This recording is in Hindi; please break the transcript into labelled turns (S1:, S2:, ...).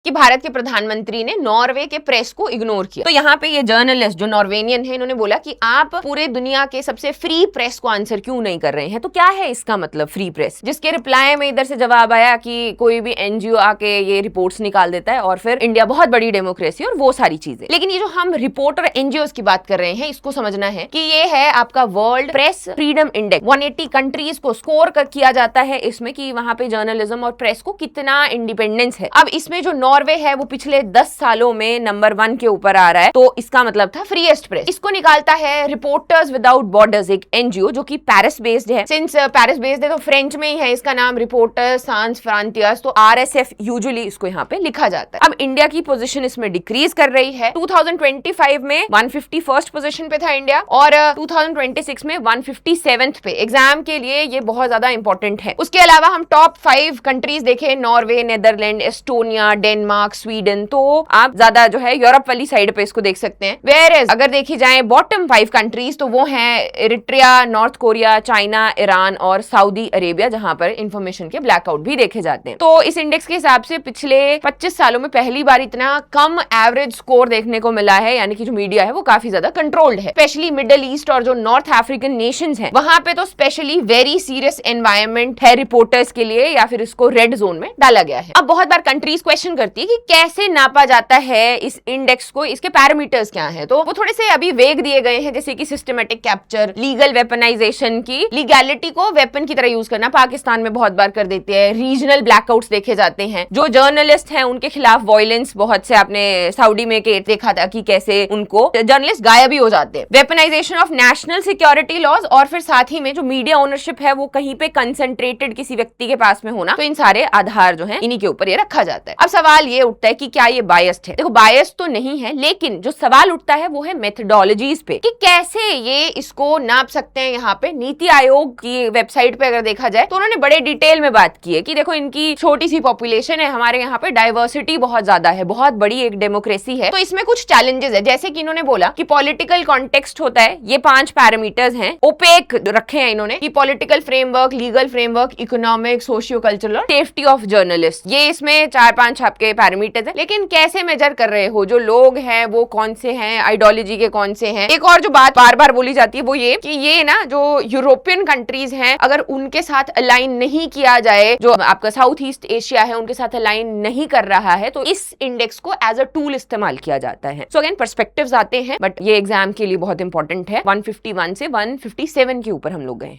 S1: कि भारत के प्रधानमंत्री ने नॉर्वे के प्रेस को इग्नोर किया। तो यहाँ पे ये जर्नलिस्ट जो नॉर्वेनियन है, इन्होंने बोला कि आप पूरे दुनिया के सबसे फ्री प्रेस को आंसर क्यों नहीं कर रहे हैं। तो क्या है इसका मतलब फ्री प्रेस, जिसके रिप्लाई में इधर से जवाब आया कि कोई भी एनजीओ आके ये रिपोर्ट्स निकाल देता है और फिर इंडिया बहुत बड़ी डेमोक्रेसी और वो सारी चीजें। लेकिन ये जो हम रिपोर्ट और एनजीओ की बात कर रहे हैं, इसको समझना है कि ये है आपका world press freedom index. 180 countries को स्कोर किया जाता है इसमें कि वहां पे जर्नलिज्म और प्रेस को कितना इंडिपेंडेंस है। अब इसमें जो नॉर्वे है वो पिछले 10 सालों में नंबर 1 के ऊपर आ रहा है, तो इसका मतलब था फ्रीएस्ट प्रेस। इसको निकालता है रिपोर्टर्स विदाउट बॉर्डर्स, एक एनजीओ जो कि पेरिस बेस्ड है। सिंस पेरिस बेस्ड है तो फ्रेंच में ही है इसका नाम, रिपोर्टर्स सांस फ्रांटियर्स, तो आरएसएफ यूजुअली इसको यहाँ पे लिखा जाता है। अब इंडिया की पोजीशन इसमें डिक्रीज कर रही है। 2025 में 151st पोजीशन पे था इंडिया और 2026 में 157th पे। एग्जाम के लिए ये बहुत ज्यादा इंपॉर्टेंट है। उसके अलावा हम टॉप 5 कंट्रीज देखें, Norway, Netherland, Estonia, Denmark, Sweden, तो आप ज्यादा जो है यूरोप वाली साइड पे इसको देख सकते हैं। वेयरएज अगर देखी जाए बॉटम 5 कंट्रीज तो वो हैं Eritrea, north Korea, China, Iran और सऊदी अरेबिया, जहां पर इंफॉर्मेशन के ब्लैकआउट भी देखे जाते हैं। तो इस इंडेक्स के हिसाब से पिछले 25 सालों में पहली बार इतना कम एवरेज स्कोर देखने को मिला है, यानी कि जो मीडिया है वो काफी ज्यादा कंट्रोल्ड है। स्पेशली मिडिल ईस्ट और जो नॉर्थ अफ्रीकन नेशंस हैं, वहां पे तो स्पेशली वेरी सीरियस एनवायरनमेंट है रिपोर्टर्स के लिए, या फिर इसको रेड जोन में डाला गया है। अब बहुत बार कंट्रीज क्वेश्चन करती है कि कैसे नापा जाता है इस इंडेक्स को, इसके पैरामीटर्स क्या हैं। तो वो थोड़े से अभी वेग दिए गए हैं, जैसे कि सिस्टमैटिक कैप्चर, लीगल वेपनाइजेशन की लीगैलिटी को वेपन की तरह यूज करना पाकिस्तान में बहुत बार कर देते हैं। रीजनल ब्लैकआउट्स देखे जाते हैं। जो जर्नलिस्ट हैं उनके खिलाफ वायलेंस, बहुत से आपने सऊदी में केस देखा था कि कैसे उनको जर्नलिस्ट गायब ही हो जाते हैं। Weaponization of national security laws, और फिर साथ ही में जो मीडिया ओनरशिप है वो कहीं पे कंसंट्रेटेड किसी व्यक्ति के पास में होना, तो इन सारे आधार जो है इन्हीं के ऊपर ये रखा जाता है। अब सवाल ये उठता है कि क्या ये बायस्ड है। देखो बायस्ड तो नहीं है, लेकिन जो सवाल उठता है वो है मेथडोलॉजीज पे कि कैसे ये इसको नाप सकते हैं। यहाँ पे नीति आयोग की वेबसाइट पे अगर देखा जाए तो उन्होंने बड़े डिटेल में बात की है कि देखो इनकी छोटी सी पॉपुलेशन है, हमारे यहाँ पे डाइवर्सिटी बहुत ज्यादा है, बहुत बड़ी एक डेमोक्रेसी है, तो इसमें कुछ चैलेंजेस है। जैसे कि इन्होंने बोला कि पॉलिटिकल कॉन्टेक्स्ट होता है, ये 5 पैरामीटर्स हैं, ओपेक रखे हैं इन्होंने, कि political framework, legal framework, economic, socio cultural और सेफ्टी ऑफ जर्नलिस्ट, ये इसमें 4-5 आपके पैरामीटर्स है। लेकिन कैसे मेजर कर रहे हो, जो लोग हैं वो कौन से हैं, आइडियोलॉजी के कौन से हैं। एक और जो बात बार बार बोली जाती है वो ये कि ये ना जो यूरोपियन कंट्रीज हैं, अगर उनके साथ अलाइन नहीं किया जाए, जो आपका साउथ ईस्ट एशिया है उनके साथ अलाइन नहीं कर रहा है, तो इस इंडेक्स को एज अ टूल इस्तेमाल किया जाता है। सो अगेन पर्सपेक्टिव्स आते हैं, बट ये एग्जाम के लिए बहुत इंपॉर्टेंट है। 151 से 157 के ऊपर हम लोग गए।